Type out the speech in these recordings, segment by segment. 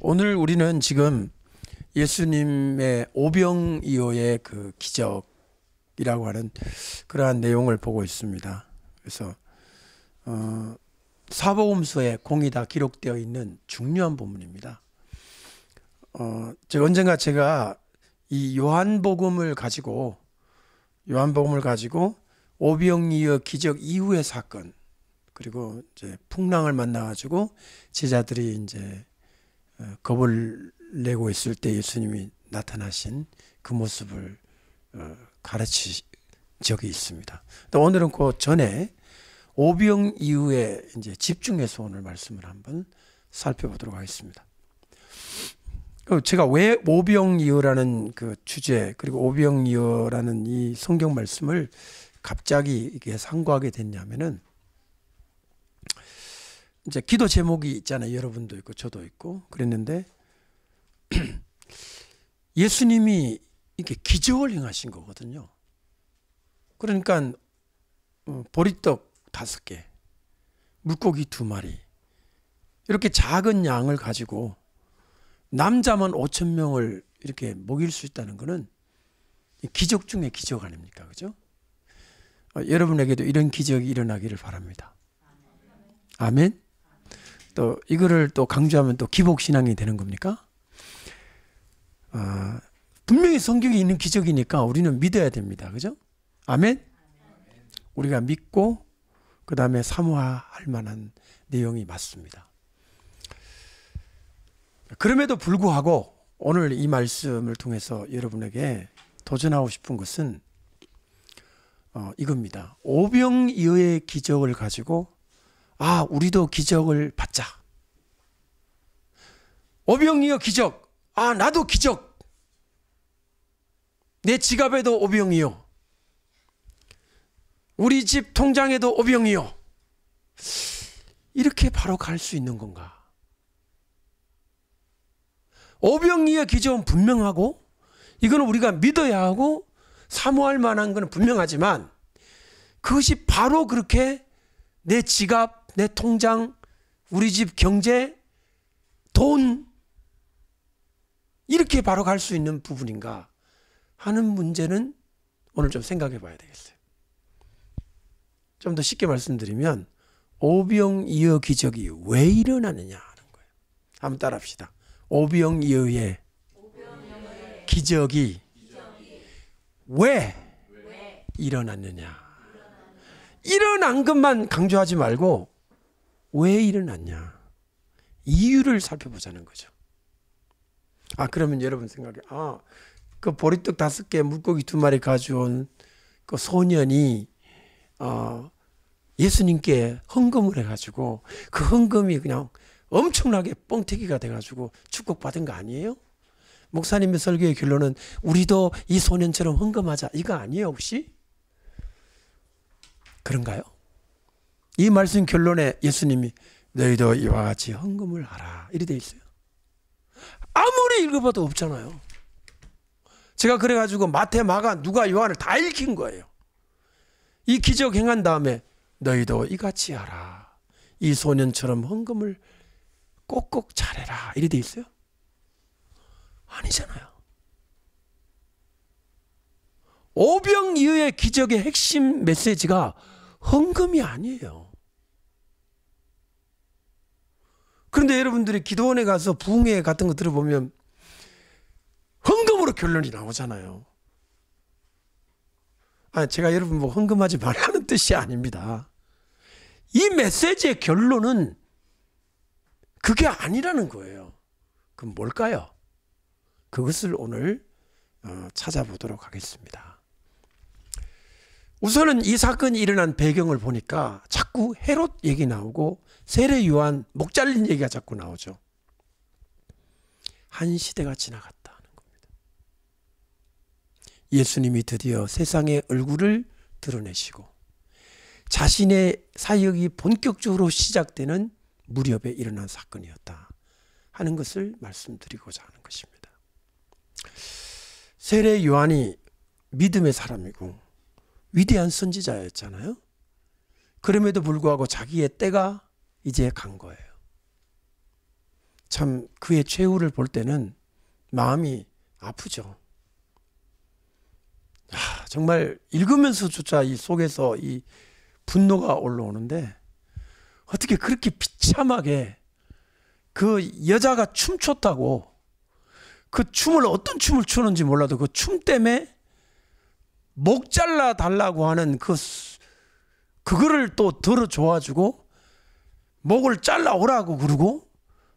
오늘 우리는 지금 예수님의 오병이어의 그 기적이라고 하는 그러한 내용을 보고 있습니다. 그래서 사복음서에 공이 다 기록되어 있는 중요한 부분입니다. 언젠가 제가 이 요한복음을 가지고 오병이어 기적 이후의 사건, 그리고 이제 풍랑을 만나가지고 제자들이 이제 겁을 내고 있을 때 예수님이 나타나신 그 모습을 가르친 적이 있습니다. 오늘은 그 전에 오병 이후에 이제 집중해서 오늘 말씀을 한번 살펴보도록 하겠습니다. 제가 왜 오병이어라는 그 주제, 그리고 오병이어라는 이 성경 말씀을 갑자기 이게 상고하게 됐냐면은, 이제 기도 제목이 있잖아요. 여러분도 있고 저도 있고 그랬는데 예수님이 이렇게 기적을 행하신 거거든요. 그러니까 보리떡 5개, 물고기 2마리, 이렇게 작은 양을 가지고 남자만 5,000명을 이렇게 먹일 수 있다는 것은 기적 중에 기적 아닙니까? 그죠? 여러분에게도 이런 기적이 일어나기를 바랍니다. 아멘. 또 이거를 또 강조하면 또 기복신앙이 되는 겁니까? 분명히 성경에 있는 기적이니까 우리는 믿어야 됩니다. 그죠? 아멘. 우리가 믿고 그 다음에 사모할 만한 내용이 맞습니다. 그럼에도 불구하고 오늘 이 말씀을 통해서 여러분에게 도전하고 싶은 것은 이겁니다. 오병이어의 기적을 가지고 우리도 기적을 받자. 오병이어 기적. 나도 기적. 내 지갑에도 오병이어. 우리 집 통장에도 오병이어. 이렇게 바로 갈 수 있는 건가? 오병이어 기적은 분명하고, 이거는 우리가 믿어야 하고 사모할 만한 것은 분명하지만, 그것이 바로 그렇게 내 지갑, 내 통장, 우리 집 경제, 돈, 이렇게 바로 갈 수 있는 부분인가 하는 문제는 오늘 좀 생각해 봐야 되겠어요. 좀 더 쉽게 말씀드리면 오병이어 기적이 왜 일어나느냐 하는 거예요. 한번 따라 합시다. 오병이어의 기적이 왜 일어났느냐. 일어난 것만 강조하지 말고 왜 일어났냐, 이유를 살펴보자는 거죠. 그러면 여러분 생각에 그 보리떡 5개, 물고기 2마리 가져온 그 소년이 예수님께 헌금을 해가지고 그 헌금이 그냥 엄청나게 뻥튀기가 돼가지고 축복받은 거 아니에요? 목사님의 설교의 결론은 우리도 이 소년처럼 헌금하자, 이거 아니에요 혹시? 그런가요? 이 말씀 결론에 예수님이 너희도 이와 같이 헌금을 하라 이렇게 돼 있어요. 아무리 읽어봐도 없잖아요. 제가 그래가지고 마태, 마가, 누가, 요한을 다 읽힌 거예요. 이 기적 행한 다음에 너희도 이같이 하라, 이 소년처럼 헌금을 꼭꼭 잘해라 이렇게 돼 있어요. 아니잖아요. 오병이어의 기적의 핵심 메시지가 헌금이 아니에요. 그런데 여러분들이 기도원에 가서 부흥회 같은 거 들어보면 헌금으로 결론이 나오잖아요. 제가 여러분 헌금하지 말라는 뜻이 아닙니다. 이 메시지의 결론은 그게 아니라는 거예요. 그럼 뭘까요? 그것을 오늘 찾아보도록 하겠습니다. 우선은 이 사건이 일어난 배경을 보니까 자꾸 헤롯 얘기 나오고 세례 요한 목 잘린 얘기가 자꾸 나오죠. 한 시대가 지나갔다는 겁니다. 예수님이 드디어 세상의 얼굴을 드러내시고 자신의 사역이 본격적으로 시작되는 무렵에 일어난 사건이었다 하는 것을 말씀드리고자 하는 것입니다. 세례 요한이 믿음의 사람이고 위대한 선지자였잖아요. 그럼에도 불구하고 자기의 때가 이제 간 거예요. 참 그의 최후를 볼 때는 마음이 아프죠. 정말 읽으면서조차 이 속에서 이 분노가 올라오는데 어떻게 그렇게 비참하게 그 여자가 춤췄다고 그 춤을 어떤 춤을 추는지 몰라도 그 춤 때문에 목 잘라 달라고 하는 그거를 또 들어줘가지고 목을 잘라 오라고 그러고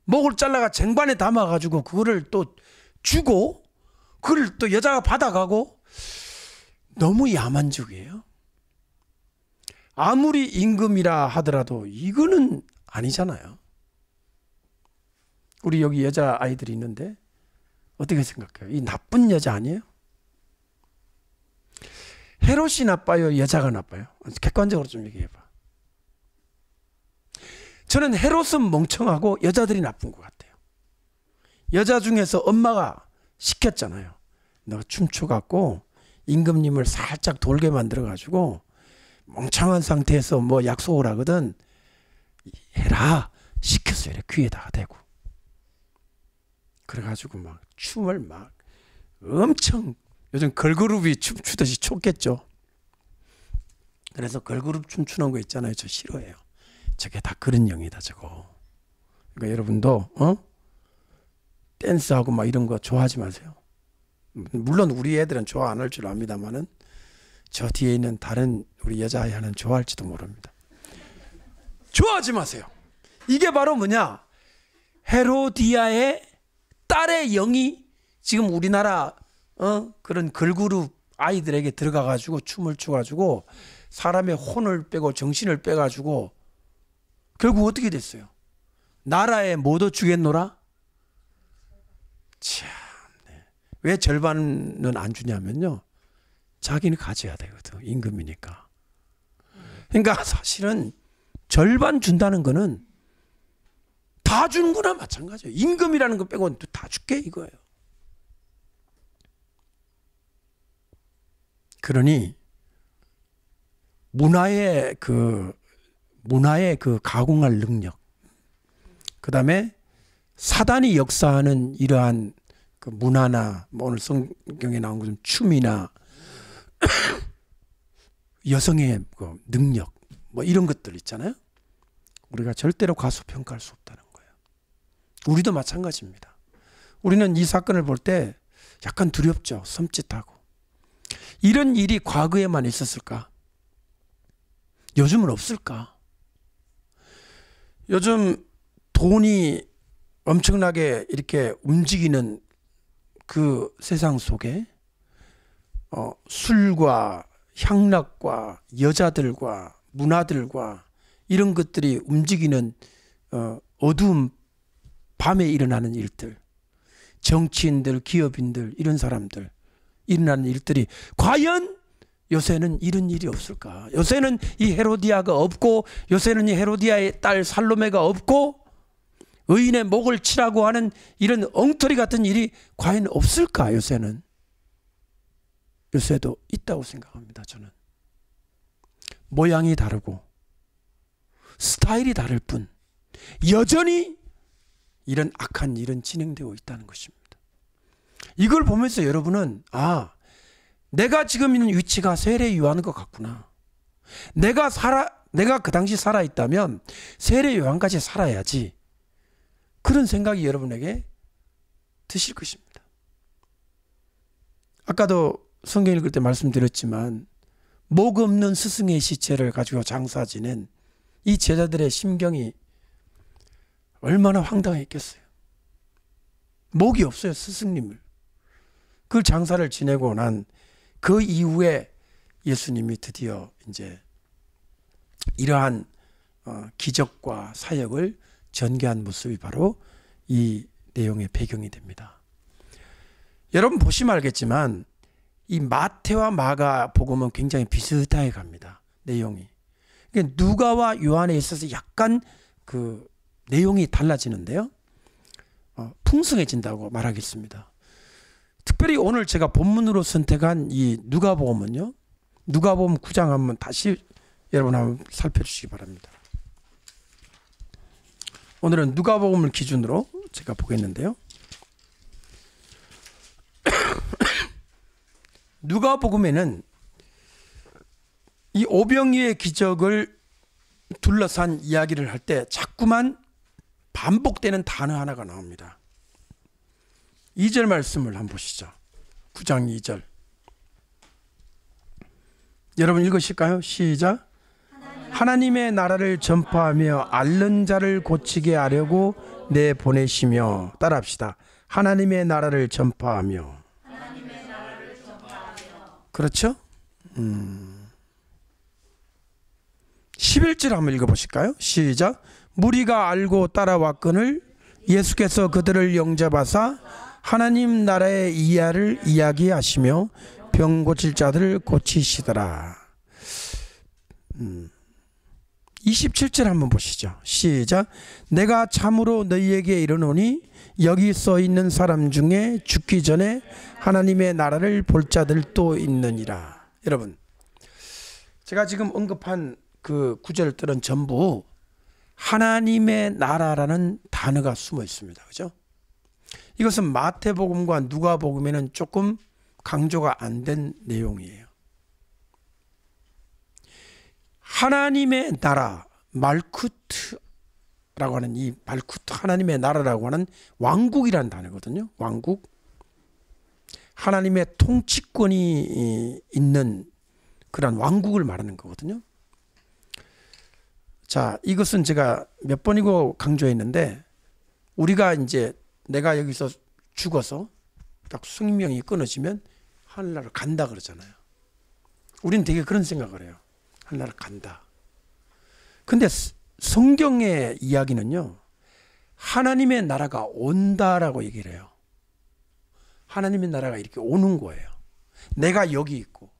목을 잘라가 쟁반에 담아가지고 그거를 또 주고 그걸 또 여자가 받아가고 너무 야만적이에요. 아무리 임금이라 하더라도 이거는 아니잖아요. 우리 여기 여자 아이들이 있는데 어떻게 생각해요? 이 나쁜 여자 아니에요? 헤롯이 나빠요? 여자가 나빠요? 객관적으로 좀 얘기해봐. 저는 헤롯은 멍청하고 여자들이 나쁜 것 같아요. 여자 중에서 엄마가 시켰잖아요. 너 춤춰갖고 임금님을 살짝 돌게 만들어가지고 멍청한 상태에서 뭐 약속을 하거든. 해라. 시켰어요. 이렇게 귀에다가 대고. 그래가지고 막 춤을 막 엄청 요즘 걸그룹이 춤추듯이 췄겠죠. 그래서 걸그룹 춤추는 거 있잖아요. 저 싫어해요. 저게 다 그런 영이다 저거. 그러니까 여러분도 댄스하고 막 이런 거 좋아하지 마세요. 물론 우리 애들은 좋아 안 할 줄 압니다만은 저 뒤에 있는 다른 우리 여자아이는 좋아할지도 모릅니다. 좋아하지 마세요. 이게 바로 뭐냐? 헤로디아의 딸의 영이 지금 우리나라 그런 걸그룹 아이들에게 들어가가지고 춤을 추가지고 사람의 혼을 빼고 정신을 빼가지고 결국 어떻게 됐어요? 나라에 못 얻주겠노라? 참, 네. 왜 절반은 안 주냐면요. 자기는 가져야 되거든. 임금이니까. 그러니까 사실은 절반 준다는 거는 다 주는 거나 마찬가지예요. 임금이라는 거 빼고는 다 줄게 이거예요. 그러니 문화의 그 가공할 능력, 그 다음에 사단이 역사하는 이러한 그 문화나 뭐 오늘 성경에 나온 것처럼 춤이나 여성의 그 능력 뭐 이런 것들 있잖아요. 우리가 절대로 과소평가할 수 없다는 거예요. 우리도 마찬가지입니다. 우리는 이 사건을 볼 때 약간 두렵죠. 섬찟하고. 이런 일이 과거에만 있었을까? 요즘은 없을까? 요즘 돈이 엄청나게 이렇게 움직이는 그 세상 속에 술과 향락과 여자들과 문화들과 이런 것들이 움직이는 어두운 밤에 일어나는 일들, 정치인들, 기업인들 이런 사람들 일어나는 일들이 과연 요새는 이런 일이 없을까? 요새는 이 헤로디아가 없고 요새는 이 헤로디아의 딸 살로메가 없고 의인의 목을 치라고 하는 이런 엉터리 같은 일이 과연 없을까? 요새는. 요새도 있다고 생각합니다. 저는. 모양이 다르고 스타일이 다를 뿐 여전히 이런 악한 일은 진행되고 있다는 것입니다. 이걸 보면서 여러분은 내가 지금 있는 위치가 세례 요한과 같구나. 내가 그 당시 살아있다면 세례 요한까지 살아야지. 그런 생각이 여러분에게 드실 것입니다. 아까도 성경 읽을 때 말씀드렸지만 목 없는 스승의 시체를 가지고 장사 지낸 이 제자들의 심경이 얼마나 황당했겠어요. 목이 없어요. 스승님을. 그 장사를 지내고 난 그 이후에 예수님이 드디어 이제 이러한 기적과 사역을 전개한 모습이 바로 이 내용의 배경이 됩니다. 여러분 보시면 알겠지만 이 마태와 마가 복음은 굉장히 비슷하게 갑니다. 내용이. 그러니까 누가와 요한에 있어서 약간 그 내용이 달라지는데요. 풍성해진다고 말하겠습니다. 특별히 오늘 제가 본문으로 선택한 이 누가복음은요. 누가복음 9장 한번 다시 여러분 한번 살펴주시기 바랍니다. 오늘은 누가복음을 기준으로 제가 보겠는데요. 누가복음에는 이 오병이의 기적을 둘러싼 이야기를 할 때 자꾸만 반복되는 단어 하나가 나옵니다. 2절 말씀을 한번 보시죠. 9장 2절. 여러분 읽으실까요? 시작. 하나님의 나라를 전파하며 앓는 자를 고치게 하려고 내보내시며. 따라합시다. 하나님의 나라를 전파하며. 그렇죠? 11절 한번 읽어보실까요? 시작. 무리가 알고 따라왔거늘 예수께서 그들을 영접하사 하나님 나라의 이야를 이야기하시며 병 고칠 자들을 고치시더라. 27절 한번 보시죠. 시작. 내가 참으로 너희에게 이르노니 여기 써 있는 사람 중에 죽기 전에 하나님의 나라를 볼 자들도 있느니라. 여러분, 제가 지금 언급한 그 구절들은 전부 하나님의 나라라는 단어가 숨어 있습니다. 그죠? 이것은 마태복음과 누가복음에는 조금 강조가 안 된 내용이에요. 하나님의 나라, 말쿠트라고 하는 이 말쿠트, 하나님의 나라라고 하는 왕국이라는 단어거든요. 왕국. 하나님의 통치권이 있는 그런 왕국을 말하는 거거든요. 자, 이것은 제가 몇 번이고 강조했는데, 우리가 이제 내가 여기서 죽어서 딱 생명이 끊어지면 하늘나라를 간다 그러잖아요. 우리는 되게 그런 생각을 해요. 하늘나라를 간다. 근데 성경의 이야기는요, 하나님의 나라가 온다라고 얘기를 해요. 하나님의 나라가 이렇게 오는 거예요. 내가 여기 있고.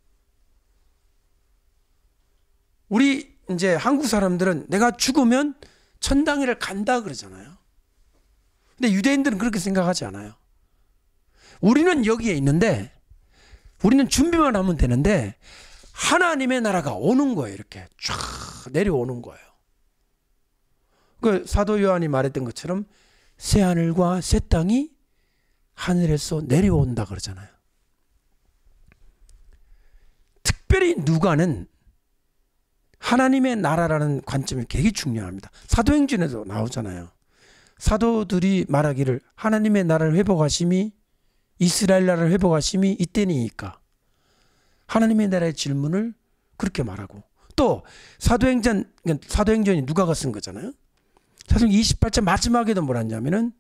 우리 이제 한국 사람들은 내가 죽으면 천당에를 간다 그러잖아요. 근데 유대인들은 그렇게 생각하지 않아요. 우리는 여기에 있는데, 우리는 준비만 하면 되는데 하나님의 나라가 오는 거예요. 이렇게 쫙 내려오는 거예요. 그 사도 요한이 말했던 것처럼 새 하늘과 새 땅이 하늘에서 내려온다 그러잖아요. 특별히 누가는 하나님의 나라라는 관점이 되게 중요합니다. 사도행전에도 나오잖아요. 사도들이 말하기를 하나님의 나라를 회복하심이, 이스라엘 나라를 회복하심이 이때니까, 하나님의 나라의 질문을 그렇게 말하고, 또 사도행전이 누가가 쓴 거잖아요. 사실 28장 마지막에도 뭐라 하냐면은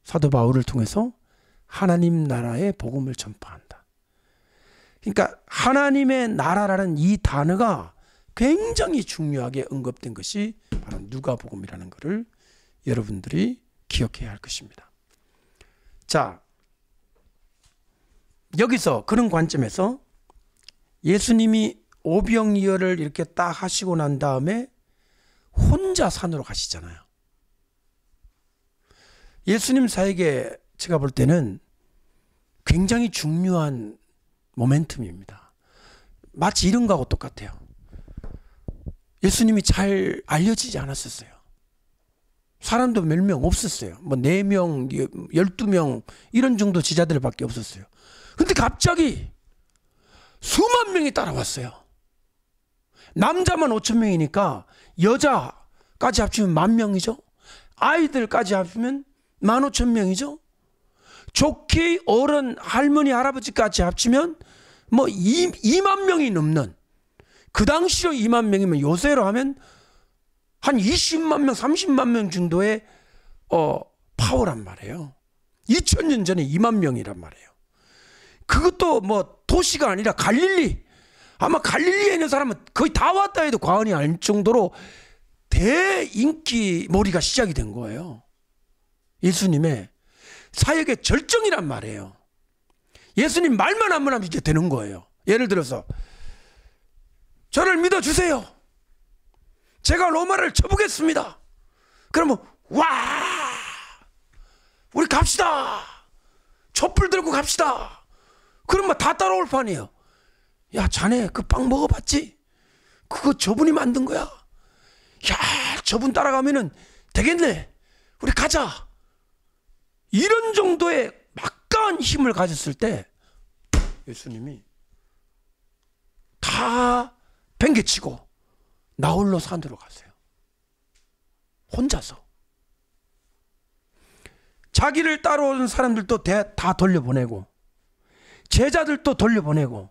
사도 바울을 통해서 하나님 나라의 복음을 전파한다. 그러니까 하나님의 나라라는 이 단어가 굉장히 중요하게 언급된 것이 바로 누가복음이라는 것을 여러분들이 기억해야 할 것입니다. 자, 여기서 그런 관점에서 예수님이 오병이어를 이렇게 딱 하시고 난 다음에 혼자 산으로 가시잖아요. 예수님 사역에 제가 볼 때는 굉장히 중요한 모멘텀입니다. 마치 이런 거하고 똑같아요. 예수님이 잘 알려지지 않았었어요. 사람도 몇 명 없었어요. 뭐 4명, 12명 이런 정도 제자들밖에 없었어요. 근데 갑자기 수만 명이 따라왔어요. 남자만 5,000명이니까 여자까지 합치면 10,000명이죠. 아이들까지 합치면 15,000명이죠. 좋게 어른, 할머니, 할아버지까지 합치면 뭐 2만 명이 넘는, 그 당시로 2만 명이면 요새로 하면 한 20만 명, 30만 명 정도의 파워란 말이에요. 2000년 전에 2만 명이란 말이에요. 그것도 뭐 도시가 아니라 갈릴리, 아마 갈릴리에 있는 사람은 거의 다 왔다 해도 과언이 아닐 정도로 대인기몰이가 시작이 된 거예요. 예수님의 사역의 절정이란 말이에요. 예수님 말만 하면 이제 되는 거예요. 예를 들어서 저를 믿어주세요. 제가 로마를 쳐보겠습니다. 그러면 와, 우리 갑시다. 촛불 들고 갑시다. 그러면 다 따라올 판이에요. 야, 자네 그 빵 먹어봤지? 그거 저분이 만든 거야. 야, 저분 따라가면은 되겠네. 우리 가자. 이런 정도의 막강한 힘을 가졌을 때 예수님이 다 팽개치고 나홀로 산으로 가세요. 혼자서. 자기를 따라오는 사람들도 다 돌려보내고 제자들도 돌려보내고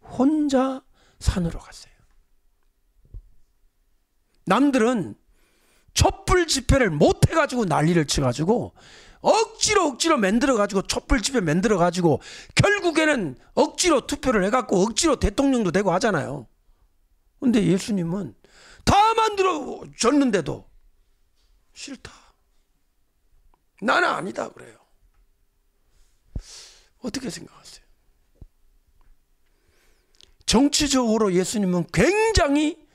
혼자 산으로 갔어요. 남들은 촛불 집회를 못해가지고 난리를 쳐가지고 억지로 만들어가지고 촛불 집회 만들어가지고 결국에는 억지로 투표를 해갖고 억지로 대통령도 되고 하잖아요. 근데 예수님은 다 만들어줬는데도 싫다. 나는 아니다 그래요. 어떻게 생각하세요? 정치적으로 예수님은 굉장히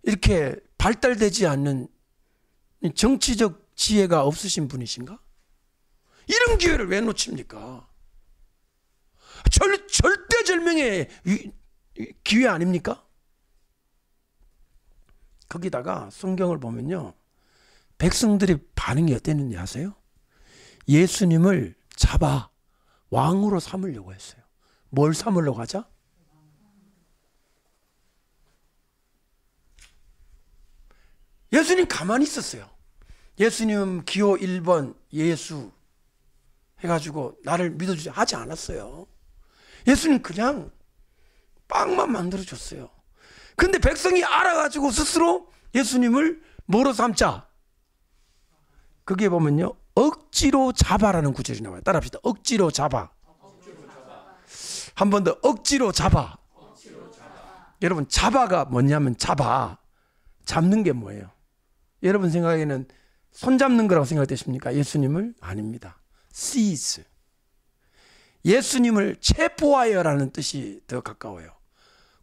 이렇게 발달되지 않는 정치적 지혜가 없으신 분이신가? 이런 기회를 왜 놓칩니까? 절대절명의 기회 아닙니까? 거기다가 성경을 보면요, 백성들의 반응이 어땠는지 아세요? 예수님을 잡아 왕으로 삼으려고 했어요. 뭘 삼으려고 하자? 예수님 가만히 있었어요. 예수님은 기호 1번 예수 해가지고 나를 믿어주지 하지 않았어요. 예수님 그냥 빵만 만들어줬어요. 근데 백성이 알아가지고 스스로 예수님을 뭐로 삼자? 거기에 보면요, 억지로 잡아라는 구절이 나와요. 따라합시다. 억지로 잡아. 한 번 더. 억지로 잡아. 여러분, 잡아가 뭐냐면 잡는 게 뭐예요? 여러분 생각에는 손 잡는 거라고 생각되십니까? 예수님을? 아닙니다. seize. 예수님을 체포하여라는 뜻이 더 가까워요.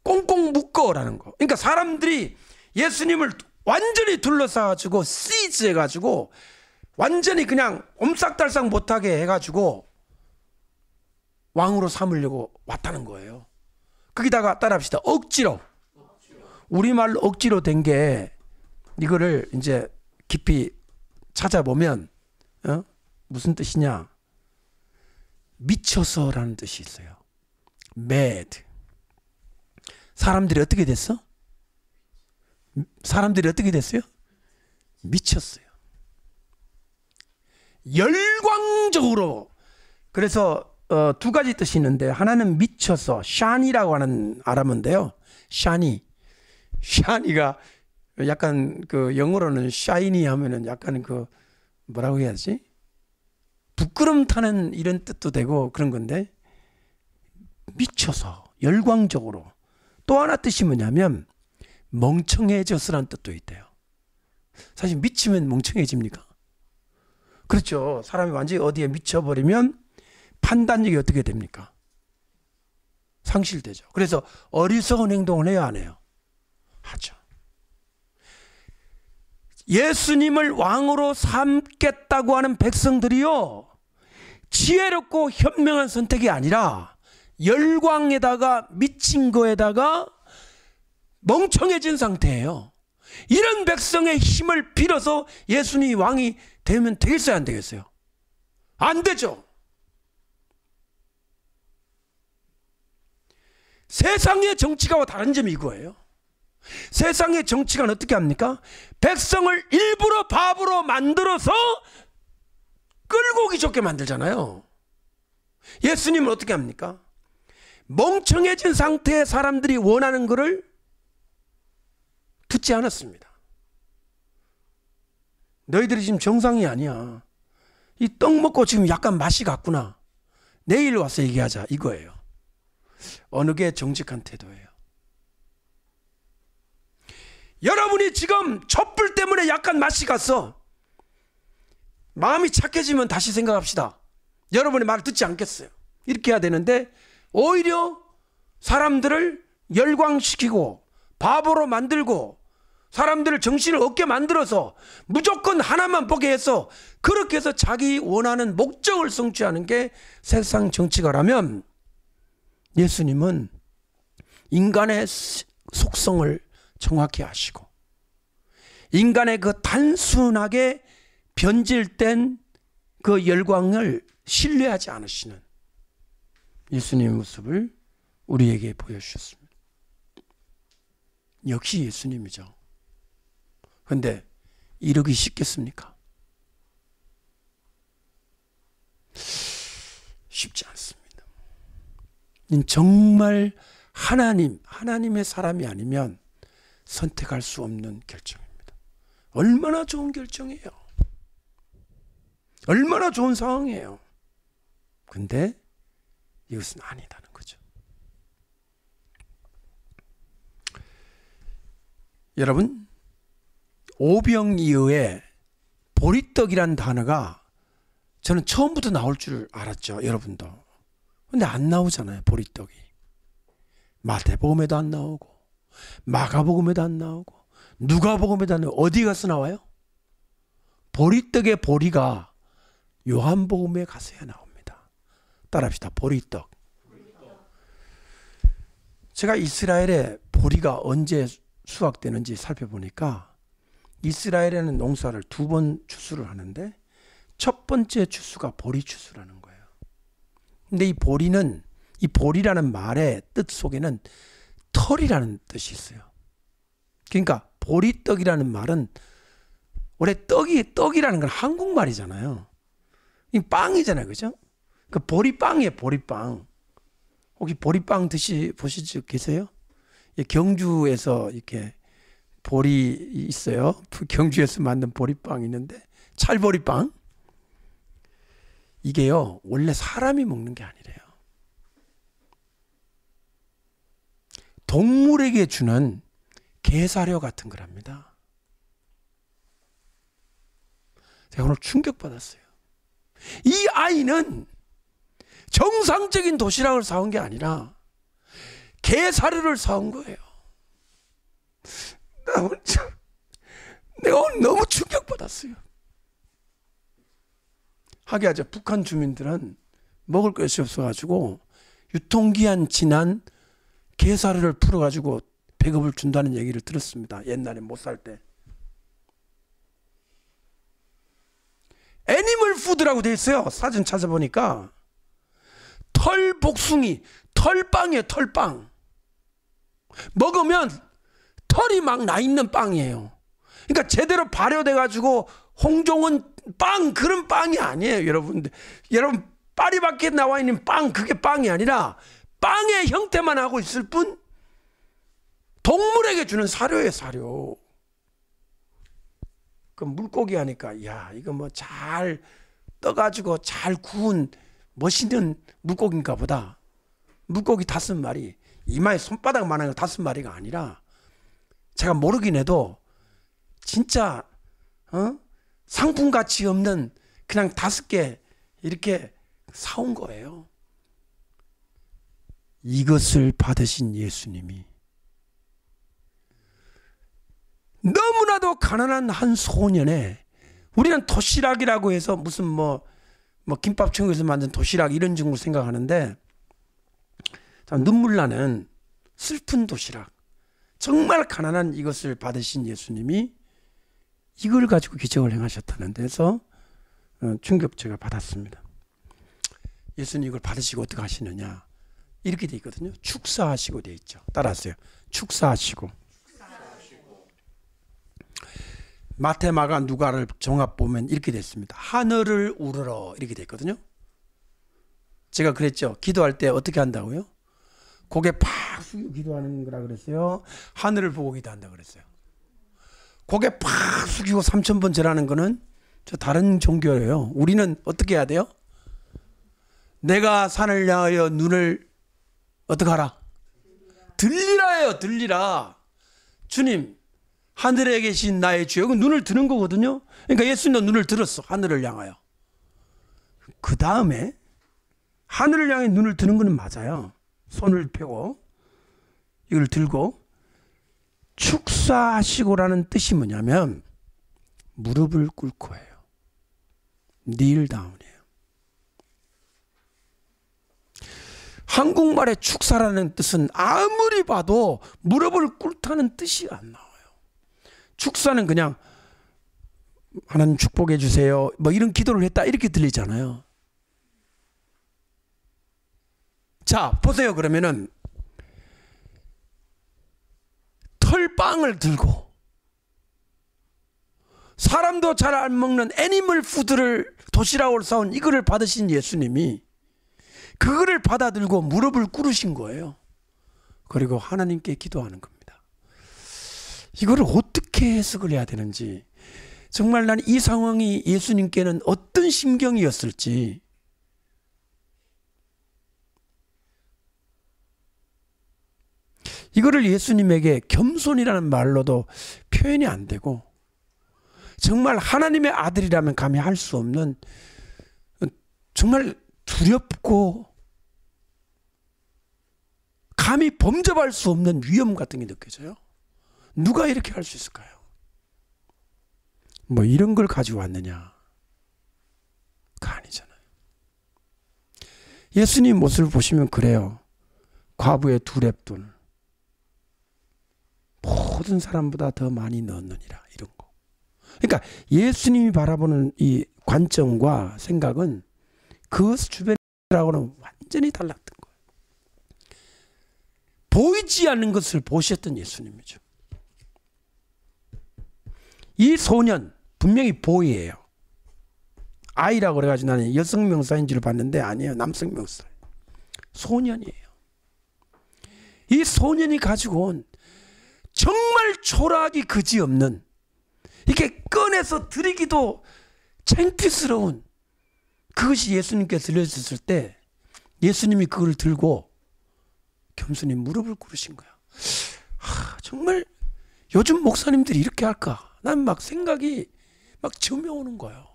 꽁꽁 묶어라는 거. 그러니까 사람들이 예수님을 완전히 둘러싸가지고 seize 해가지고 완전히 그냥 옴싹달싹 못하게 해가지고 왕으로 삼으려고 왔다는 거예요. 거기다가 따라합시다. 억지로. 우리말로 억지로 된 게 이거를 이제 깊이 찾아보면 무슨 뜻이냐? 미쳐서라는 뜻이 있어요. mad. 사람들이 어떻게 됐어? 사람들이 어떻게 됐어요? 미쳤어요. 열광적으로. 그래서 두 가지 뜻이 있는데, 하나는 미쳐서 샤니라고 하는 아람어인데요. 샤니가 약간 그 영어로는 샤이니 하면은 약간 그 뭐라고 해야 되지? 부끄럼 타는 이런 뜻도 되고 그런 건데, 미쳐서 열광적으로. 또 하나 뜻이 뭐냐면 멍청해져서라는 뜻도 있대요. 사실 미치면 멍청해집니까? 그렇죠. 사람이 완전히 어디에 미쳐버리면 판단력이 어떻게 됩니까? 상실되죠. 그래서 어리석은 행동을 해야 안 해요? 하죠. 예수님을 왕으로 삼겠다고 하는 백성들이요, 지혜롭고 현명한 선택이 아니라 열광에다가 미친 거에다가 멍청해진 상태예요. 이런 백성의 힘을 빌어서 예수님이 왕이 되면 되겠어요, 안 되겠어요? 안 되죠. 세상의 정치가와 다른 점이 이거예요. 세상의 정치가는 어떻게 합니까? 백성을 일부러 바보로 만들어서 끌고 오기 좋게 만들잖아요. 예수님은 어떻게 합니까? 멍청해진 상태의 사람들이 원하는 것을 듣지 않았습니다. 너희들이 지금 정상이 아니야. 이 떡 먹고 지금 약간 맛이 갔구나. 내일 와서 얘기하자, 이거예요. 어느 게 정직한 태도예요? 여러분이 지금 촛불 때문에 약간 맛이 갔어. 마음이 착해지면 다시 생각합시다. 여러분의 말을 듣지 않겠어요. 이렇게 해야 되는데 오히려 사람들을 열광시키고 바보로 만들고 사람들을 정신을 없게 만들어서 무조건 하나만 보게 해서 그렇게 해서 자기 원하는 목적을 성취하는 게 세상 정치가라면, 예수님은 인간의 속성을 정확히 아시고 인간의 그 단순하게 변질된 그 열광을 신뢰하지 않으시는 예수님의 모습을 우리에게 보여주셨습니다. 역시 예수님이죠. 그런데 이러기 쉽겠습니까? 쉽지 않습니다. 정말 하나님의 사람이 아니면 선택할 수 없는 결정입니다. 얼마나 좋은 결정이에요. 얼마나 좋은 상황이에요. 근데 이것은 아니다는 거죠. 여러분, 오병이어의 보리떡이란 단어가 저는 처음부터 나올 줄 알았죠. 여러분도. 근데 안 나오잖아요. 보리떡이. 마태복음에도 안 나오고 마가복음에도 안 나오고 누가복음에도 안 나오고 어디 가서 나와요? 보리떡의 보리가 요한복음에 가서야 나옵니다. 따라합시다. 보리떡. 제가 이스라엘에 보리가 언제 수확되는지 살펴보니까 이스라엘에는 농사를 2번 추수를 하는데 첫 번째 추수가 보리 추수라는 거예요. 근데 이 보리라는 말의 뜻 속에는 털이라는 뜻이 있어요. 그러니까 보리떡이라는 말은 원래 떡이라는 건 한국말이잖아요. 이 빵이잖아요. 그죠? 그 보리빵이에요. 보리빵. 혹시 보리빵 보시지 계세요? 경주에서 이렇게 보리 있어요. 경주에서 만든 보리빵 있는데 찰보리빵. 이게요. 원래 사람이 먹는 게 아니래요. 동물에게 주는 게사료 같은 거랍니다. 제가 오늘 충격받았어요. 이 아이는 정상적인 도시락을 사온 게 아니라 게사료를 사온 거예요. 내가 오늘 너무 충격받았어요. 하기야죠. 북한 주민들은 먹을 것이 없어가지고 유통기한 지난 게사료를 풀어가지고 배급을 준다는 얘기를 들었습니다. 옛날에 못 살 때. 애니멀 푸드라고 돼 있어요. 사진 찾아보니까 털복숭이, 털빵이에요. 털빵. 먹으면 털이 막 나 있는 빵이에요. 그러니까 제대로 발효돼가지고 홍종은 빵, 그런 빵이 아니에요. 여러분 파리바게트 나와 있는 빵, 그게 빵이 아니라 빵의 형태만 하고 있을 뿐 동물에게 주는 사료예요. 사료. 그 물고기 하니까 야, 이거 뭐 잘 떠가지고 잘 구운 멋있는 물고기인가 보다. 물고기 5마리, 이마에 손바닥만한 거 5마리가 아니라 제가 모르긴 해도 진짜 상품 가치 없는 그냥 5개 이렇게 사온 거예요. 이것을 받으신 예수님이 너무나도 가난한 한 소년의, 우리는 도시락이라고 해서 무슨 뭐 김밥청에서 만든 도시락 이런 식으로 생각하는데 참 눈물 나는 슬픈 도시락, 정말 가난한 이것을 받으신 예수님이 이걸 가지고 기적을 행하셨다는 데서 충격 제가 받았습니다. 예수님 이걸 받으시고 어떻게 하시느냐, 이렇게 돼 있거든요. 축사하시고 돼 있죠. 따라하세요. 축사하시고. 마태, 마가, 누가를 종합 보면 이렇게 됐습니다. 하늘을 우러러 이렇게 됐거든요. 제가 그랬죠. 기도할 때 어떻게 한다고요? 고개 팍 숙이고 기도하는 거라 그랬어요. 하늘을 보고 기도한다 그랬어요. 고개 팍 숙이고 3000번 절하는 거는 저 다른 종교예요. 우리는 어떻게 해야 돼요? 내가 산을 향하여 눈을 어떻게 하라? 들리라예요. 들리라. 주님, 하늘에 계신 나의 주여. 눈을 드는 거거든요. 그러니까 예수님도 눈을 들었어. 하늘을 향하여. 그 다음에 하늘을 향해 눈을 드는 거는 맞아요. 손을 펴고 이걸 들고 축사하시고라는 뜻이 뭐냐면 무릎을 꿇고 해요. kneel down이에요. 한국말의 축사라는 뜻은 아무리 봐도 무릎을 꿇다는 뜻이 안 나와요. 축사는 그냥 하나님 축복해 주세요. 뭐 이런 기도를 했다 이렇게 들리잖아요. 자, 보세요. 그러면은 털빵을 들고 사람도 잘 안 먹는 애니멀 푸드를 도시락으로 싸온 이거를 받으신 예수님이 그거를 받아들고 무릎을 꿇으신 거예요. 그리고 하나님께 기도하는 겁니다. 이거를 어떻게 해석을 해야 되는지, 정말 난 이 상황이 예수님께는 어떤 심경이었을지, 이거를 예수님에게 겸손이라는 말로도 표현이 안 되고, 정말 하나님의 아들이라면 감히 할 수 없는 정말 두렵고 감히 범접할 수 없는 위험 같은 게 느껴져요. 누가 이렇게 할 수 있을까요? 뭐 이런 걸 가지고 왔느냐가 아니잖아요. 예수님 모습을 보시면 그래요. 과부의 2렙돈 모든 사람보다 더 많이 넣었느니라, 이런 거. 그러니까 예수님이 바라보는 이 관점과 생각은 그 주변하고는 완전히 달랐던 거예요. 보이지 않는 것을 보셨던 예수님이죠. 이 소년 분명히 보이예요. 아이라고 그래가지고 나는 여성 명사인 줄 봤는데 아니에요. 남성 명사. 소년이에요. 이 소년이 가지고 온 정말 초라하기 그지없는, 이렇게 꺼내서 드리기도 창피스러운 그것이 예수님께 들려졌을 때 예수님이 그걸 들고 겸손히 무릎을 꿇으신 거야. 정말 요즘 목사님들이 이렇게 할까? 난 막 생각이 막 지어오는 거예요.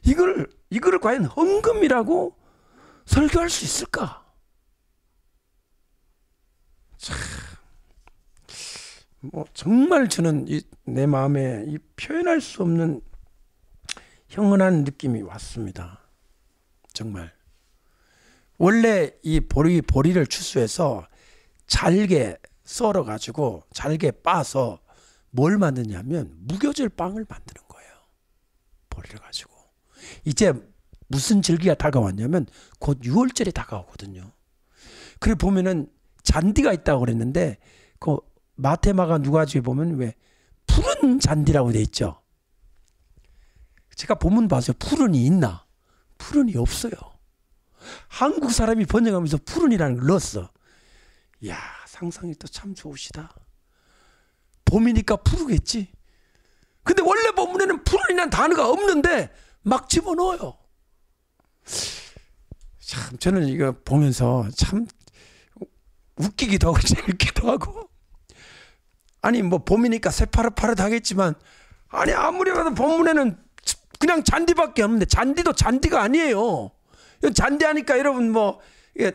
이거를 과연 헌금이라고 설교할 수 있을까? 참, 뭐 정말 저는 내 마음에 이 표현할 수 없는 형언한 느낌이 왔습니다. 정말. 원래 이 보리를 추수해서 잘게 썰어 가지고 잘게 빠서 뭘 만드냐면 무교절 빵을 만드는 거예요. 보리를 가지고. 이제 무슨 절기가 다가왔냐면 곧 6월절이 다가오거든요. 그래 보면은 잔디가 있다고 그랬는데 그 마테마가 누가지에 보면 왜 푸른 잔디라고 돼 있죠. 제가 본문 봐서 푸른이 있나? 푸른이 없어요. 한국 사람이 번역하면서 푸른이라는 걸 넣었어. 이야, 상상이 또 참 좋으시다. 봄이니까 푸르겠지. 근데 원래 본문에는 푸른이라는 단어가 없는데 막 집어넣어요. 참 저는 이거 보면서 참 웃기기도 하고 재밌기도 하고, 아니 뭐 봄이니까 새파릇파릇하겠지만, 아니 아무리 봐도 본문에는 그냥 잔디밖에 없는데 잔디도 잔디가 아니에요. 잔디 하니까 여러분 뭐 이게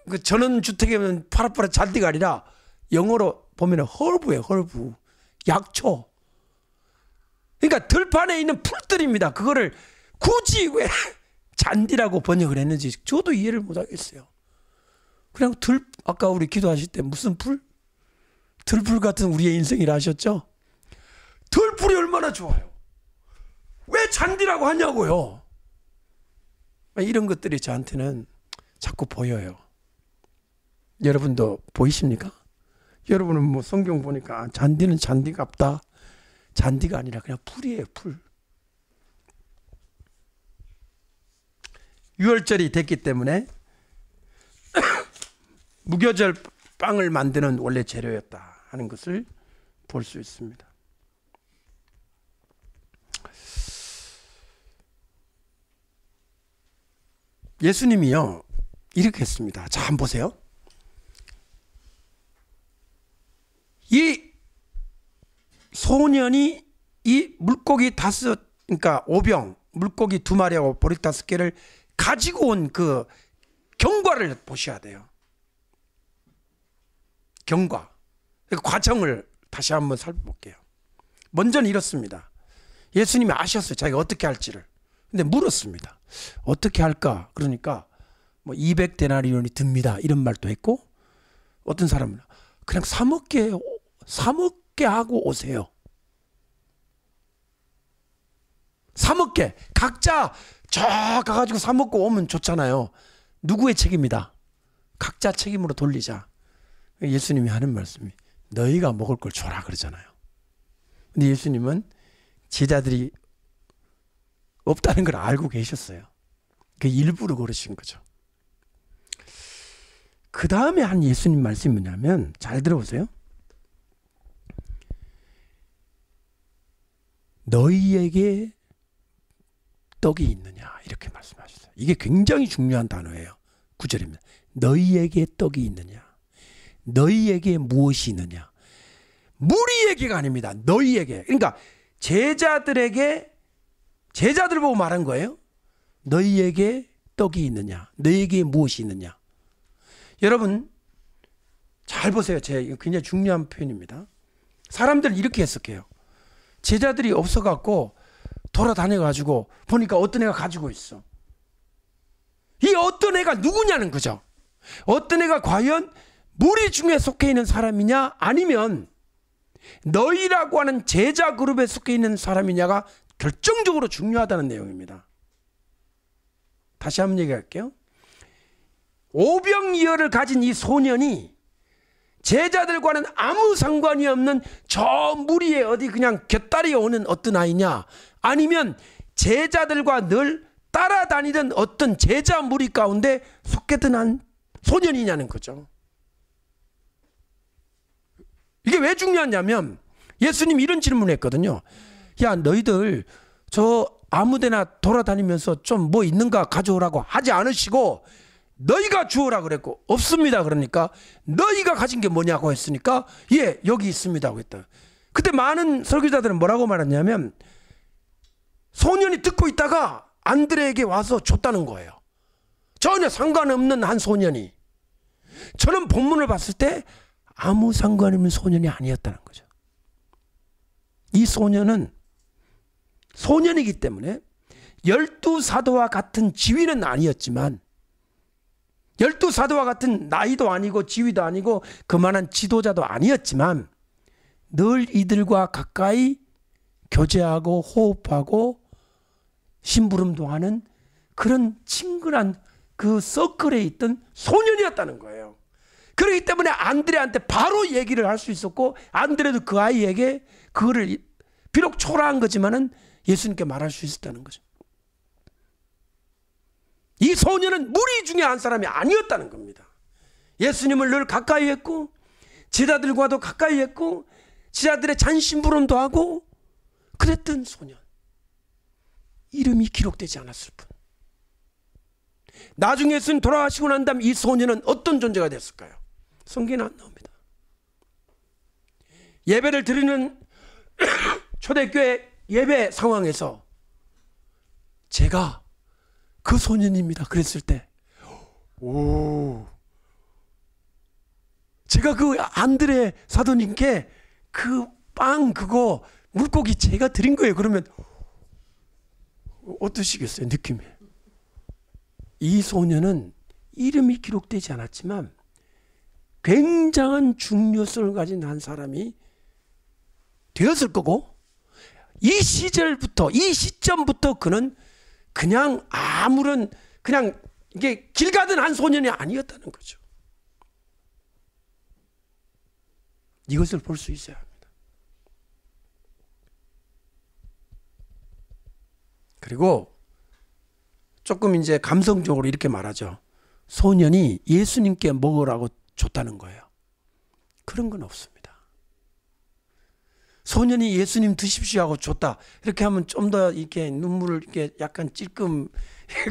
그 전원주택이면 파릇파릇 잔디가 아니라 영어로 보면은 헐브예요. 헐브, 약초. 그러니까 들판에 있는 풀들입니다. 그거를 굳이 왜 잔디라고 번역을 했는지 저도 이해를 못하겠어요. 그냥 아까 우리 기도하실 때 무슨 풀? 들풀 같은 우리의 인생이라 하셨죠? 들풀이 얼마나 좋아요. 왜 잔디라고 하냐고요. 이런 것들이 저한테는 자꾸 보여요. 여러분도 보이십니까? 여러분은 뭐 성경 보니까 잔디는 잔디가 없다. 잔디가 아니라 그냥 풀이에요, 풀. 6월절이 됐기 때문에 무교절 빵을 만드는 원래 재료였다 하는 것을 볼 수 있습니다. 예수님이요 이렇게 했습니다. 자, 한번 보세요. 이 소년이 이 물고기 5, 그러니까 5병, 물고기 2마리하고 보리 5개를 가지고 온 그 경과를 보셔야 돼요. 경과. 그 과정을 다시 한번 살펴볼게요. 먼저는 이렇습니다. 예수님이 아셨어요. 자기가 어떻게 할지를. 근데 물었습니다. 어떻게 할까? 그러니까 뭐 200데나리온이 듭니다. 이런 말도 했고, 어떤 사람은 그냥 3억 먹게 하고 오세요. 사 먹게. 각자 저 가가지고 사 먹고 오면 좋잖아요. 누구의 책임이다? 각자 책임으로 돌리자. 예수님이 하는 말씀이 너희가 먹을 걸 줘라 그러잖아요. 근데 예수님은 제자들이 없다는 걸 알고 계셨어요. 그 일부러 그러신 거죠. 그 다음에 한 예수님 말씀이 뭐냐면, 잘 들어보세요. 너희에게 떡이 있느냐, 이렇게 말씀하셨어요. 이게 굉장히 중요한 단어예요. 9절입니다. 너희에게 떡이 있느냐, 너희에게 무엇이 있느냐. 무리에게가 아닙니다. 너희에게. 그러니까 제자들에게, 제자들 보고 말한 거예요. 너희에게 떡이 있느냐, 너희에게 무엇이 있느냐. 여러분 잘 보세요. 이거 굉장히 중요한 표현입니다. 사람들은 이렇게 해석해요. 제자들이 없어갖고 돌아다녀가지고 보니까 어떤 애가 가지고 있어. 이 어떤 애가 누구냐는 거죠. 어떤 애가 과연 무리 중에 속해 있는 사람이냐, 아니면 너희라고 하는 제자 그룹에 속해 있는 사람이냐가 결정적으로 중요하다는 내용입니다. 다시 한번 얘기할게요. 오병이어를 가진 이 소년이 제자들과는 아무 상관이 없는 저 무리에 어디 그냥 곁다리에 오는 어떤 아이냐, 아니면 제자들과 늘 따라다니던 어떤 제자 무리 가운데 속했던 한 소년이냐는 거죠. 이게 왜 중요하냐면, 예수님이 이런 질문을 했거든요. 야, 너희들 저 아무데나 돌아다니면서 좀 뭐 있는가 가져오라고 하지 않으시고 너희가 주어라 그랬고, 없습니다 그러니까 너희가 가진 게 뭐냐고 했으니까 예, 여기 있습니다 하고 했다. 그때 많은 설교자들은 뭐라고 말했냐면, 소년이 듣고 있다가 안드레에게 와서 줬다는 거예요. 전혀 상관없는 한 소년이. 저는 본문을 봤을 때 아무 상관없는 소년이 아니었다는 거죠. 이 소년은 소년이기 때문에 12사도와 같은 지위는 아니었지만, 12사도와 같은 나이도 아니고 지위도 아니고 그만한 지도자도 아니었지만, 늘 이들과 가까이 교제하고 호흡하고 심부름도 하는 그런 친근한 그 서클에 있던 소년이었다는 거예요. 그렇기 때문에 안드레한테 바로 얘기를 할 수 있었고, 안드레도 그 아이에게 그거를 비록 초라한 거지만은 예수님께 말할 수 있었다는 거죠. 이 소년은 무리 중에 한 사람이 아니었다는 겁니다. 예수님을 늘 가까이 했고, 제자들과도 가까이 했고, 제자들의 잔심부름도 하고 그랬던 소년. 이름이 기록되지 않았을 뿐. 나중에 예수님 돌아가시고 난 다음 이 소년은 어떤 존재가 됐을까요? 성경에 안 나옵니다. 예배를 드리는 초대교회 예배 상황에서 제가 그 소년입니다 그랬을 때, 오, 제가 그 안드레 사도님께 그 빵 그거 물고기 제가 드린 거예요 그러면 어떠시겠어요? 느낌이. 이 소년은 이름이 기록되지 않았지만 굉장한 중요성을 가진 한 사람이 되었을 거고, 이 시절부터, 이 시점부터 그는 그냥 아무런 그냥 이게 길 가던 한 소년이 아니었다는 거죠. 이것을 볼 수 있어야 합니다. 그리고 조금 이제 감성적으로 이렇게 말하죠. 소년이 예수님께 먹으라고 줬다는 거예요. 그런 건 없습니다. 소년이 예수님 드십시오 하고 줬다, 이렇게 하면 좀 더 이렇게 눈물을 이렇게 약간 찔끔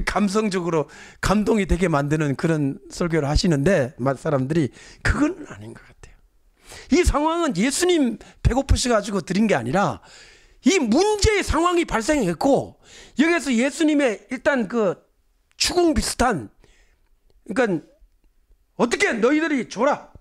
감성적으로 감동이 되게 만드는 그런 설교를 하시는데, 사람들이 그건 아닌 것 같아요. 이 상황은 예수님 배고프셔가지고 드린 게 아니라 이 문제의 상황이 발생했고, 여기에서 예수님의 일단 그 추궁 비슷한, 그러니까 어떻게 너희들이 줘라,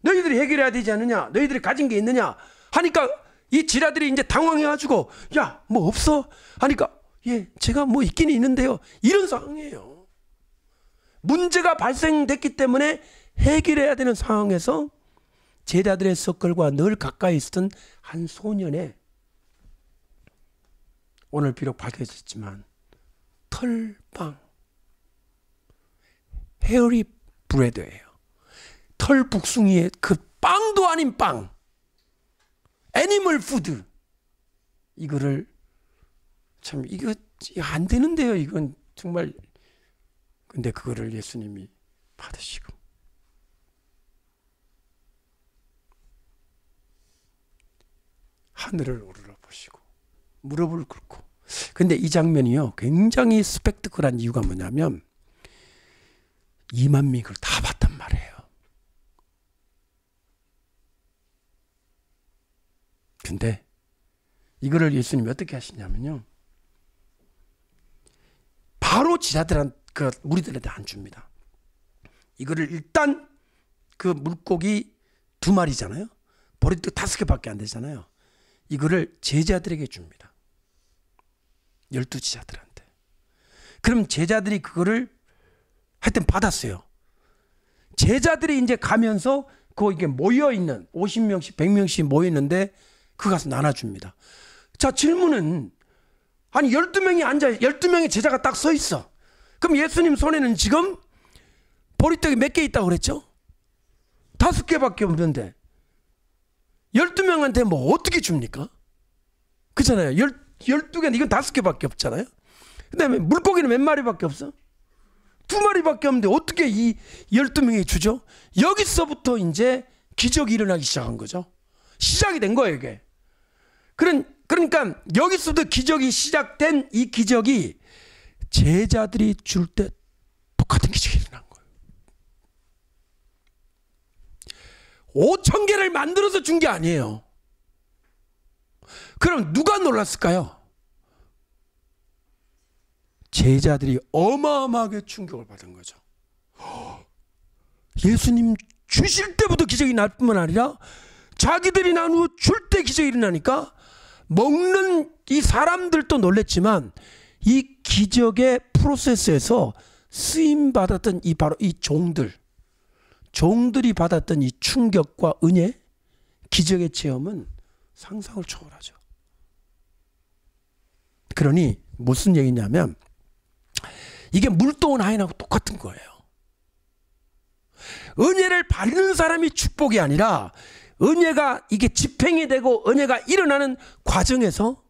너희들이 해결해야 되지 않느냐, 너희들이 가진 게 있느냐 하니까 이 지라들이 이제 당황해가지고 야, 뭐 없어 하니까 예, 제가 뭐 있긴 있는데요, 이런 상황이에요. 문제가 발생됐기 때문에 해결해야 되는 상황에서 제자들의 서클과 늘 가까이 있었던 한 소년의, 오늘 비록 밝혀졌지만 털빵, 헤어리 브레드예요. 털 북숭이의 그 빵도 아닌 빵, 애니멀 푸드, 이거를 참 이거 안 되는데요. 이건 정말. 근데 그거를 예수님이 받으시고 하늘을 오르러 보시고 무릎을 꿇고. 근데 이 장면이요 굉장히 스펙트클한 이유가 뭐냐면 2만 명이 그걸 다 봤단 말이에요. 근데 이거를 예수님이 어떻게 하시냐면요, 바로 제자들한테, 그 무리들한테 안 줍니다. 이거를 일단 그 물고기 2마리잖아요. 보리떡 5개밖에 안 되잖아요. 이거를 제자들에게 줍니다. 12제자들한테. 그럼 제자들이 그거를 하여튼 받았어요. 제자들이 이제 가면서 그 이게 모여있는 50명씩 100명씩 모여있는데 그거 가서 나눠줍니다. 자, 질문은, 아니 12명이 앉아, 12명의 제자가 딱 서 있어. 그럼 예수님 손에는 지금 보리떡이 몇 개 있다고 그랬죠? 5개밖에 없는데 12명한테 뭐 어떻게 줍니까? 그렇잖아요. 12개는 이건 5개밖에 없잖아요. 그 다음에 물고기는 몇 마리밖에 없어? 2마리밖에 없는데 어떻게 이 12명이 주죠? 여기서부터 이제 기적이 일어나기 시작한 거죠. 시작이 된 거예요, 이게. 그러니까 여기서부터 기적이 시작된 이 기적이 제자들이 줄 때 똑같은 기적이 일어난 거예요. 5,000개를 만들어서 준 게 아니에요. 그럼 누가 놀랐을까요? 제자들이 어마어마하게 충격을 받은 거죠. 예수님 주실 때부터 기적이 날 뿐만 아니라 자기들이 나누어 줄 때 기적이 일어나니까 먹는 이 사람들도 놀랬지만 이 기적의 프로세스에서 쓰임 받았던 이 바로 이 종들이 받았던 이 충격과 은혜, 기적의 체험은 상상을 초월하죠. 그러니 무슨 얘기냐면 이게 물동은 하인하고 똑같은 거예요. 은혜를 받는 사람이 축복이 아니라 은혜가 이게 집행이 되고 은혜가 일어나는 과정에서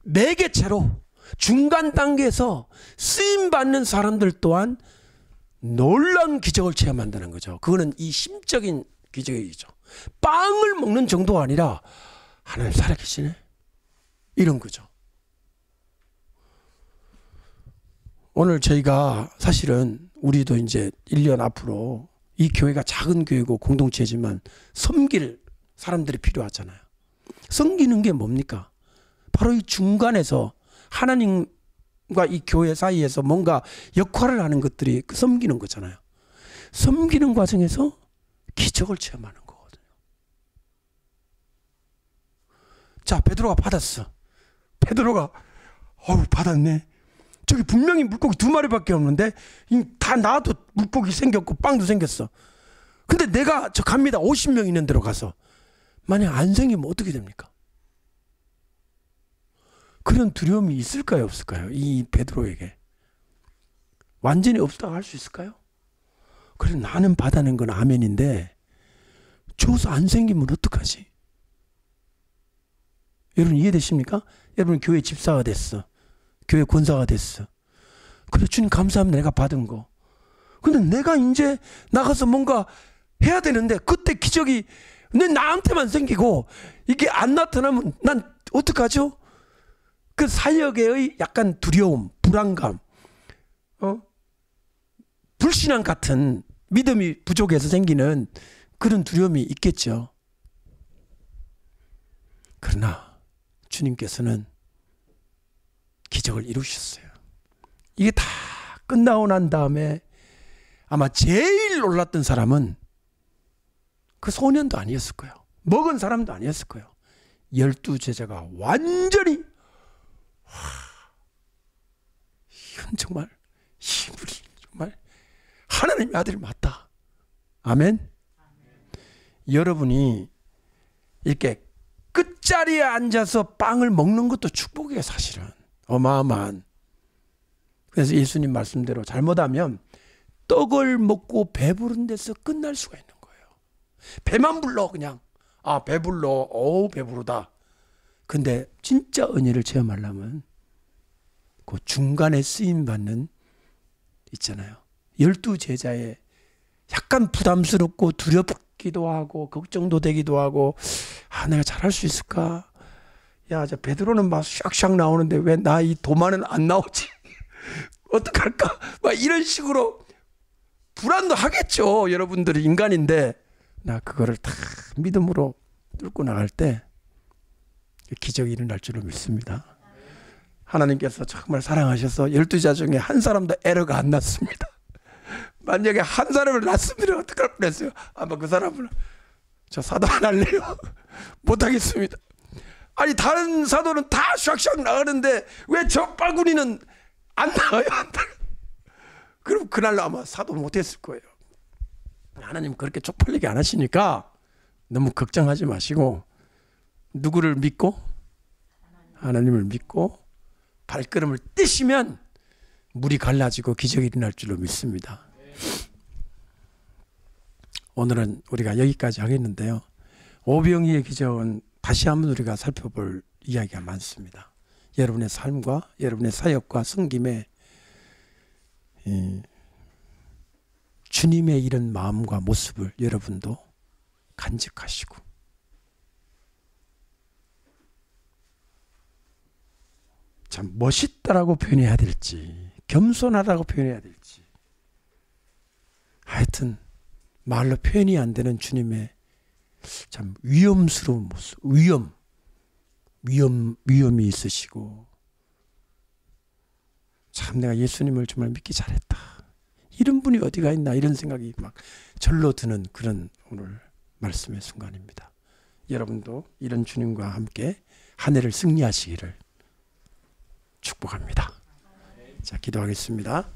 매개체로 중간 단계에서 쓰임받는 사람들 또한 놀라운 기적을 체험한다는 거죠. 그거는 이 심적인 기적이죠. 빵을 먹는 정도가 아니라 하나님 살아계시네, 이런 거죠. 오늘 저희가 사실은 우리도 이제 1년 앞으로 이 교회가 작은 교회고 공동체지만 섬길 사람들이 필요하잖아요. 섬기는 게 뭡니까? 바로 이 중간에서 하나님과 이 교회 사이에서 뭔가 역할을 하는 것들이 섬기는 거잖아요. 섬기는 과정에서 기적을 체험하는 거거든요. 자, 베드로가 받았어. 베드로가 받았네. 저기 분명히 물고기 2마리밖에 없는데 다 나도 물고기 생겼고 빵도 생겼어. 근데 내가 저 갑니다. 50명 있는 데로 가서 만약 안 생기면 어떻게 됩니까? 그런 두려움이 있을까요, 없을까요? 이 베드로에게 완전히 없다고 할 수 있을까요? 그래, 나는 받아낸 건 아멘인데 줘서 안 생기면 어떡하지? 여러분 이해되십니까? 여러분 교회 집사가 됐어. 교회 권사가 됐어. 그래, 주님 감사합니다. 내가 받은 거. 근데 내가 이제 나가서 뭔가 해야 되는데 그때 기적이 나한테만 생기고 이게 안 나타나면 난 어떡하죠? 그 사역의 약간 두려움, 불안감, 불신앙 같은 믿음이 부족해서 생기는 그런 두려움이 있겠죠. 그러나 주님께서는 기적을 이루셨어요. 이게 다 끝나고 난 다음에 아마 제일 놀랐던 사람은 그 소년도 아니었을 거예요. 먹은 사람도 아니었을 거예요. 12제자가 완전히 이건 정말 하나님의 아들이 맞다. 아멘. 여러분이 이렇게 끝자리에 앉아서 빵을 먹는 것도 축복이에요. 사실은 어마어마한. 그래서 예수님 말씀대로 잘못하면 떡을 먹고 배부른 데서 끝날 수가 있는 거예요. 배만 불러 그냥. 아 배불러. 어우 배부르다. 근데 진짜 은혜를 체험하려면 그 중간에 쓰임받는 있잖아요. 12제자의 약간 부담스럽고 두렵기도 하고 걱정도 되기도 하고 아 내가 잘할 수 있을까? 야 저 베드로는 막 샥샥 나오는데 왜 나 이 도마는 안 나오지? 어떡할까? 막 이런 식으로 불안도 하겠죠. 여러분들이 인간인데 나 그거를 다 믿음으로 뚫고 나갈 때 기적이 일어날 줄로 믿습니다. 하나님께서 정말 사랑하셔서 12자 중에 한 사람도 에러가 안 났습니다. 만약에 한 사람을 낳았으면 어떡할 뻔했어요. 아마 그 사람은 저 사도 안 할래요. 못하겠습니다. 아니 다른 사도는 다 샥샥 나가는데 왜 저 빨구니는 안 나가요? 안 나가요. 그럼 그날로 아마 사도 못했을 거예요. 하나님 그렇게 쪽팔리게 안 하시니까 너무 걱정하지 마시고 누구를 믿고 하나님을 믿고 발걸음을 떼시면 물이 갈라지고 기적이 일어날 줄로 믿습니다. 오늘은 우리가 여기까지 하겠는데요. 오병이의 기적은 다시 한번 우리가 살펴볼 이야기가 많습니다. 여러분의 삶과 여러분의 사역과 섬김에 주님의 이런 마음과 모습을 여러분도 간직하시고 참 멋있다라고 표현해야 될지 겸손하다고 표현해야 될지 하여튼 말로 표현이 안 되는 주님의 참 위험스러운 모습, 위험이 있으시고 참 내가 예수님을 정말 믿기 잘했다. 이런 분이 어디가 있나 이런 생각이 막 절로 드는 그런 오늘 말씀의 순간입니다. 여러분도 이런 주님과 함께 한 해를 승리하시기를 축복합니다. 자, 기도하겠습니다.